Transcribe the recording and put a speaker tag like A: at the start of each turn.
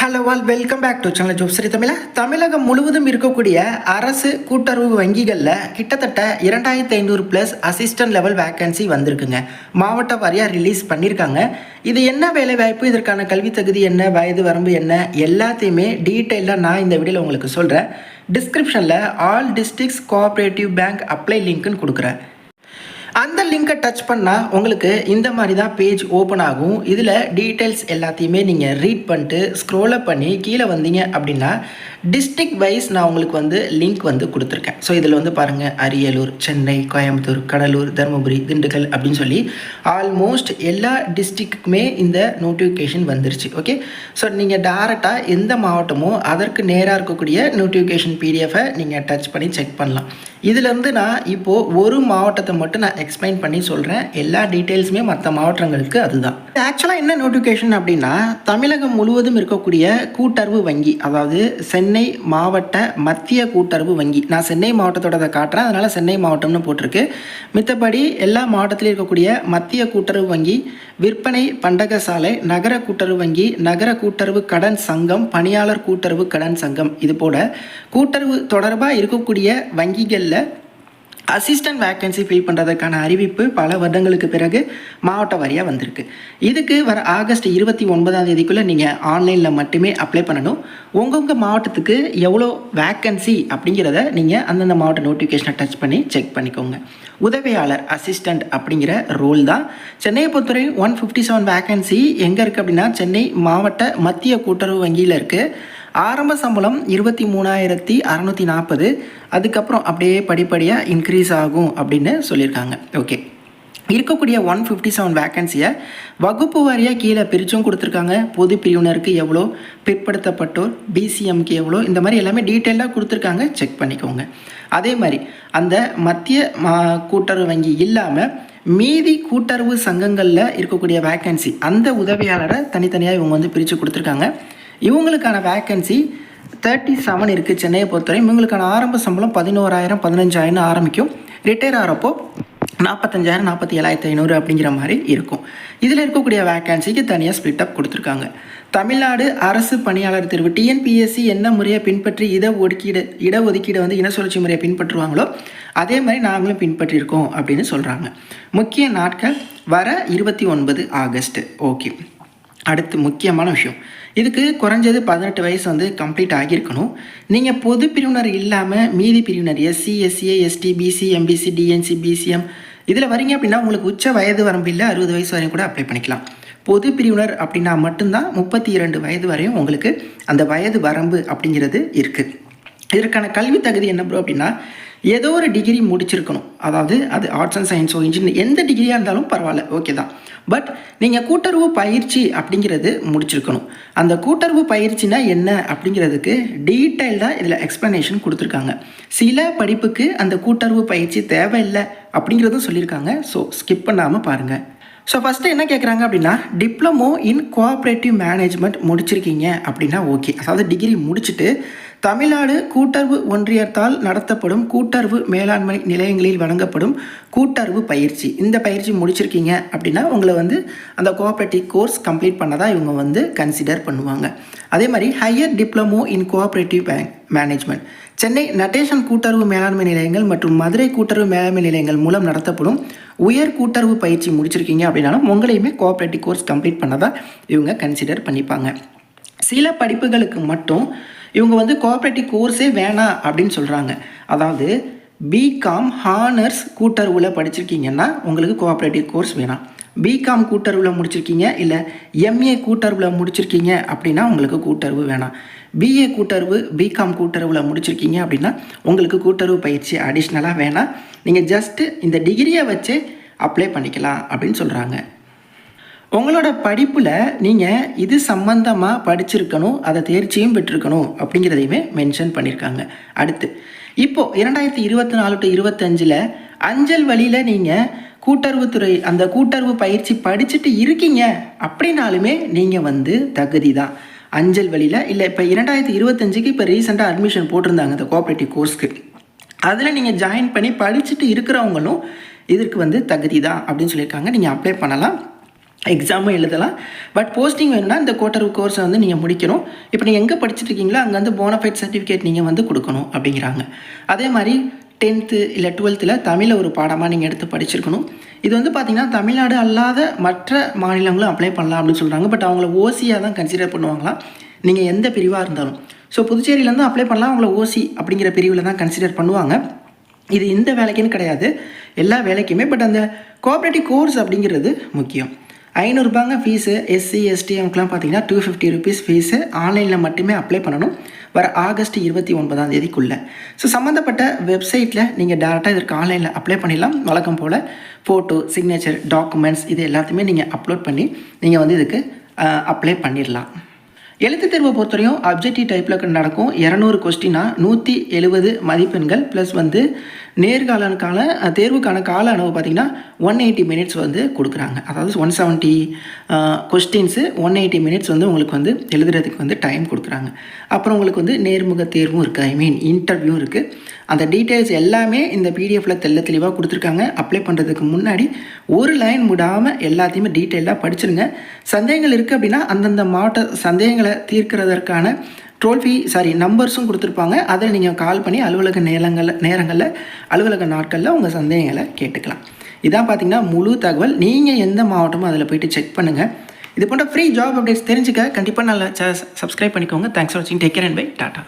A: Hello all welcome back to channel job Sri Tamilagam முழுவதும் இருக்கக்கூடிய அரசு கூட்டுறவு வங்கிகளில் கிட்டத்தட்ட 2500+ அசிஸ்டன்ட் லெவல் வேக்கன்சி வந்திருக்குங்க. மாவட்ட வாரியாக ரிலீஸ் பண்ணியிருக்காங்க. இது என்ன வேலை வாய்ப்பு, இதற்கான கல்வி தகுதி என்ன, வயது வரம்பு என்ன, எல்லாத்தையுமே டீட்டெயிலாக நான் இந்த வீடியோவில் உங்களுக்கு சொல்கிறேன். டிஸ்கிரிப்ஷனில் all districts cooperative bank apply லிங்க்குன்னு கொடுக்குறேன். அந்த லிங்கை டச் பண்ணால் உங்களுக்கு இந்த மாதிரி தான் பேஜ் ஓப்பன் ஆகும். இதில் டீட்டெயில்ஸ் எல்லாத்தையுமே நீங்கள் ரீட் பண்ணிட்டு ஸ்க்ரோலப் பண்ணி கீழே வந்தீங்க அப்படின்னா டிஸ்ட்ரிக்ட் வைஸ் நான் உங்களுக்கு லிங்க் கொடுத்துருக்கேன். ஸோ இதில் பாருங்கள், அரியலூர், சென்னை, கோயம்புத்தூர், கடலூர், தருமபுரி, திண்டுக்கல் அப்படின்னு சொல்லி ஆல்மோஸ்ட் எல்லா டிஸ்ட்ரிக்ட்டுக்குமே இந்த நோட்டிஃபிகேஷன் வந்துருச்சு. ஓகே, ஸோ நீங்கள் டேரெக்டாக எந்த மாவட்டமோ அதற்கு நேராக இருக்கக்கூடிய நோட்டிஃபிகேஷன் பிடிஎஃபை நீங்கள் டச் பண்ணி செக் பண்ணலாம். இதிலேருந்து நான் இப்போது ஒரு மாவட்டத்தை மட்டும் நான் எக்ஸ்பிளைன் பண்ணி சொல்கிறேன். எல்லா டீட்டெயில்ஸுமே மற்ற மாவட்டங்களுக்கு அதுதான். ஆக்சுவலாக என்ன நோட்டிஃபிகேஷன் அப்படின்னா, தமிழகம் முழுவதும் இருக்கக்கூடிய கூட்டுறவு வங்கி, அதாவது சென்னை மாவட்ட மத்திய கூட்டுறவு வங்கி, நான் சென்னை மாவட்டத்தோட காட்டுறேன், அதனால் சென்னை மாவட்டம்னு போட்டிருக்கு. மித்தபடி எல்லா மாவட்டத்திலையும் இருக்கக்கூடிய மத்திய கூட்டுறவு வங்கி, விற்பனை பண்டகசாலை, நகர கூட்டுறவு வங்கி, நகர கூட்டுறவு கடன் சங்கம், பணியாளர் கூட்டுறவு கடன் சங்கம், இது போல கூட்டுறவு தொடர்பாக இருக்கக்கூடிய வங்கிகளில் அசிஸ்டன்ட் வேக்கன்சி ஃபில் பண்ணுறதுக்கான அறிவிப்பு பல வருடங்களுக்கு பிறகு மாவட்ட வாரியாக வந்திருக்கு. இதுக்கு வர ஆகஸ்ட் 29 நீங்கள் ஆன்லைனில் மட்டுமே அப்ளை பண்ணணும். உங்கள் மாவட்டத்துக்கு எவ்வளோ வேக்கன்சி அப்படிங்கிறத நீங்கள் அந்தந்த மாவட்ட நோட்டிஃபிகேஷனை டச் பண்ணி செக் பண்ணிக்கோங்க. உதவியாளர் அசிஸ்டண்ட் அப்படிங்கிற ரோல் தான். சென்னையை பொறுத்தவரை 157 வேக்கன்சி எங்கே இருக்குது அப்படின்னா, சென்னை மாவட்ட மத்திய கூட்டுறவு வங்கியில் இருக்குது. ஆரம்ப சம்பளம் 23,640. அதுக்கப்புறம் அப்படியே படிப்படியாக இன்க்ரீஸ் ஆகும் அப்படின்னு சொல்லியிருக்காங்க. ஓகே, இருக்கக்கூடிய 157 வேக்கன்சியை வகுப்பு வாரியாக கீழே பிரிச்சும் கொடுத்துருக்காங்க. பொது பிரிவினருக்கு எவ்வளோ, பிற்படுத்தப்பட்டோர், பிசிஎம்க்கு எவ்வளோ, இந்த மாதிரி எல்லாமே டீட்டெயிலாக கொடுத்துருக்காங்க. செக் பண்ணிக்கோங்க. அதே மாதிரி அந்த மத்திய கூட்டுறவு வங்கி இல்லாமல் மீதி கூட்டுறவு சங்கங்களில் இருக்கக்கூடிய வேக்கன்சி, அந்த உதவியாளரை தனித்தனியாக இவங்க பிரித்து கொடுத்துருக்காங்க. இவங்களுக்கான வேக்கன்சி 37 இருக்குது சென்னையை பொறுத்தவரை. இவங்களுக்கான ஆரம்ப சம்பளம் 11,000 15,000 ஆரம்பிக்கும். ரிட்டையர் ஆகிறப்போ 45,000 47,500 அப்படிங்கிற மாதிரி இருக்கும். இதில் இருக்கக்கூடிய வேக்கன்சிக்கு தனியாக ஸ்பிளிட் அப் கொடுத்துருக்காங்க. தமிழ்நாடு அரசு பணியாளர் தேர்வு டிஎன்பிஎஸ்சி என்ன முறையை பின்பற்றி இடஒதுக்கீடு இன சுழற்சி முறையை பின்பற்றுவாங்களோ அதே மாதிரி நாங்களும் பின்பற்றியிருக்கோம் அப்படின்னு சொல்கிறாங்க. முக்கிய நாட்கள் வர 29 ஆகஸ்ட். ஓகே, அடுத்து முக்கியமான விஷயம், இதுக்கு குறைஞ்சது 18 வயசு கம்ப்ளீட் ஆகியிருக்கணும். நீங்கள் பொது பிரிவினர் இல்லாமல் மீதி பிரிவினர் SC, SCA, ST, BC, MBC, DNC, BCM இதில் வரீங்க அப்படின்னா உங்களுக்கு உச்ச வயது வரம்பு இல்லை, 60 வயசு வரையும் கூட அப்ளை பண்ணிக்கலாம். பொது பிரிவினர் அப்படின்னா மட்டும்தான் 32 வயது வரையும் உங்களுக்கு அந்த வயது வரம்பு அப்படிங்கிறது இருக்குது. இதற்கான கல்வி தகுதி என்ன ப்ரோ அப்படின்னா, ஏதோ ஒரு டிகிரி முடிச்சிருக்கணும். அதாவது அது ஆர்ட்ஸ் அண்ட் சயின்ஸோ இன்ஜினியர் எந்த டிகிரியாக இருந்தாலும் பரவாயில்ல, ஓகே தான். பட் நீங்கள் கூட்டுறவு பயிற்சி அப்படிங்கிறது முடிச்சிருக்கணும். அந்த கூட்டுறவு பயிற்சினா என்ன அப்படிங்கிறதுக்கு டீட்டெயில்டாக இதில் எக்ஸ்ப்ளனேஷன் கொடுத்துருக்காங்க. சில படிப்புக்கு அந்த கூட்டுறவு பயிற்சி தேவையில்லை அப்படிங்கிறதும் சொல்லியிருக்காங்க. ஸோ ஸ்கிப் பண்ணாமல் பாருங்கள். ஸோ ஃபஸ்ட்டு என்ன கேட்குறாங்க அப்படின்னா, டிப்ளமோ இன் கோஆப்ரேட்டிவ் மேனேஜ்மெண்ட் முடிச்சிருக்கீங்க அப்படின்னா ஓகே. அதாவது டிகிரி முடிச்சுட்டு தமிழ்நாடு கூட்டுறவு ஒன்றியத்தால் நடத்தப்படும் கூட்டுறவு மேலாண்மை நிலையங்களில் வழங்கப்படும் கூட்டுறவு பயிற்சி, இந்த பயிற்சி முடிச்சிருக்கீங்க அப்படின்னா உங்களை அந்த கோஆப்ரேட்டிவ் கோர்ஸ் கம்ப்ளீட் பண்ணதாக இவங்க கன்சிடர் பண்ணுவாங்க. அதே மாதிரி higher diploma in cooperative management Chennai நட்டேஷன் கூட்டுறவு மேலாண்மை நிலையங்கள் மற்றும் மதுரை கூட்டுறவு மேலாண்மை நிலையங்கள் மூலம் நடத்தப்படும் உயர் கூட்டுறவு பயிற்சி முடிச்சிருக்கீங்க அப்படின்னாலும் உங்களையுமே கோஆப்ரேட்டிவ் கோர்ஸ் கம்ப்ளீட் பண்ணதாக இவங்க கன்சிடர் பண்ணிப்பாங்க. சில படிப்புகளுக்கு மட்டும் இவங்க கோஆப்ரேட்டிவ் கோர்ஸே வேணாம் அப்படின்னு சொல்கிறாங்க. அதாவது பிகாம் ஹானர்ஸ் கூட்டுறவில் படிச்சிருக்கீங்கன்னா உங்களுக்கு கோஆப்ரேட்டிவ் கோர்ஸ் வேணாம். பிகாம் கூட்டுறவில் முடிச்சிருக்கீங்க, இல்லை எம்ஏ கூட்டுறவில் முடிச்சிருக்கீங்க அப்படின்னா உங்களுக்கு கூட்டுறவு வேணாம். பிஏ கூட்டுறவு, பிகாம் கூட்டுறவில் முடிச்சிருக்கீங்க அப்படின்னா உங்களுக்கு கூட்டுறவு பயிற்சி அடிஷ்னலாக வேணாம். நீங்கள் ஜஸ்ட்டு இந்த டிகிரியை வச்சு அப்ளை பண்ணிக்கலாம் அப்படின்னு சொல்கிறாங்க. உங்களோட படிப்பில் நீங்கள் இது சம்பந்தமாக படிச்சிருக்கணும், அதை தேர்ச்சியும் பெற்றிருக்கணும் அப்படிங்கிறதையுமே மென்ஷன் பண்ணியிருக்காங்க. அடுத்து இப்போது 2024 to 25 அஞ்சல் வழியில் நீங்கள் கூட்டுறவுத்துறை அந்த கூட்டுறவு பயிற்சி படிச்சுட்டு இருக்கீங்க அப்படின்னாலுமே நீங்கள் தகுதி தான். அஞ்சல் வழியில் இல்லை, இப்போ 2025 இப்போ ரீசெண்டாக அட்மிஷன் போட்டிருந்தாங்க இந்த கோஆப்ரேட்டிவ் கோர்ஸ்க்கு. அதில் நீங்கள் ஜாயின் பண்ணி படிச்சுட்டு இருக்கிறவங்களும் இதற்கு தகுதி தான் அப்படின்னு சொல்லியிருக்காங்க. நீங்கள் அப்ளை பண்ணலாம். எக்ஸாமும் எழுதலாம். பட் போஸ்டிங் வேணும்னா இந்த குவார்ட்டர் கோர்ஸை வந்து நீங்கள் முடிக்கணும். இப்போ நீங்கள் எங்கே படிச்சுட்டு இருக்கீங்களோ அங்கே வந்து போனஃபைட் சர்டிஃபிகேட் நீங்கள் வந்து கொடுக்கணும் அப்படிங்கிறாங்க. அதே மாதிரி 10th இல்லை 12th தமிழை ஒரு பாடமாக நீங்கள் எடுத்து படிச்சிருக்கணும். இது வந்து பார்த்திங்கன்னா தமிழ்நாடு அல்லாத மற்ற மாநிலங்களும் அப்ளை பண்ணலாம் அப்படின்னு சொல்கிறாங்க. பட் அவங்கள ஓசியாக தான் கன்சிடர் பண்ணுவாங்களாம், நீங்கள் எந்த பிரிவாக இருந்தாலும். ஸோ புதுச்சேரியிலேருந்து அப்ளை பண்ணலாம், அவங்கள ஓசி அப்படிங்கிற பிரிவில் தான் கன்சிடர் பண்ணுவாங்க. இது இந்த வேலைக்குன்னு கிடையாது, எல்லா வேலைக்குமே. பட் அந்த கோஆப்ரேட்டிவ் கோர்ஸ் அப்படிங்கிறது முக்கியம். 500 ரூபாங்க ஃபீஸு. எஸ்சி எஸ்டி அவங்களுக்குலாம் பார்த்தீங்கன்னா 250 ருபீஸ் ஃபீஸு. ஆன்லைனில் மட்டுமே அப்ளை பண்ணணும், வர ஆகஸ்ட் 29 ஸோ சம்மந்தப்பட்ட வெப்சைட்டில் நீங்கள் டேரெக்டாக இதற்கு ஆன்லைனில் அப்ளை பண்ணிடலாம். வழக்கம் போல் ஃபோட்டோ, சிக்னேச்சர், டாக்குமெண்ட்ஸ் இது எல்லாத்தையுமே நீங்கள் அப்லோட் பண்ணி நீங்கள் வந்து இதுக்கு அப்ளை பண்ணிடலாம். எழுத்து தேர்வை பொறுத்தவரையும் அப்ஜெக்டிவ் டைப்பில் நடக்கும். 200 கொஸ்டினா 170 மதிப்பெண்கள் ப்ளஸ் வந்து நேர்காலனுக்கான தேர்வுக்கான கால அளவு பார்த்திங்கன்னா 180 மினிட்ஸ் வந்து கொடுக்குறாங்க. அதாவது 170 கொஸ்டின்ஸு 180 மினிட்ஸ் வந்து உங்களுக்கு வந்து எழுதுறதுக்கு வந்து டைம் கொடுக்குறாங்க. அப்புறம் உங்களுக்கு வந்து நேர்முக தேர்வும் இருக்குது, இன்டர்வியூ இருக்குது. அந்த டீட்டெயில்ஸ் எல்லாமே இந்த பிடிஎஃப்பில் தெளிவாக கொடுத்துருக்காங்க. அப்ளை பண்ணுறதுக்கு முன்னாடி ஒரு லைன் விடாமல் எல்லாத்தையுமே டீட்டெயிலாக படிச்சிருங்க. சந்தேகங்கள் இருக்குது அப்படின்னா அந்தந்த மாவட்ட சந்தேகங்களை தீர்க்கிறதற்கான நம்பர்ஸும் கொடுத்துருப்பாங்க. அதில் நீங்கள் கால் பண்ணி அலுவலக நேரங்களில் அலுவலக நாட்களில் உங்கள் சந்தேகங்களை கேட்டுக்கலாம். இதான் பார்த்தீங்கன்னா முழு தகவல். நீங்கள் எந்த மாவட்டமோ அதில் போய்ட்டு செக் பண்ணுங்கள். இது போன்ற ஃப்ரீ ஜாப் அப்டேட்ஸ் தெரிஞ்சுக்க கண்டிப்பாக நல்லா சப்ஸ்கிரைப் பண்ணிக்கோங்க. தேங்க்ஸ் ஃபார் வாட்சிங். Take care and bye. Tata.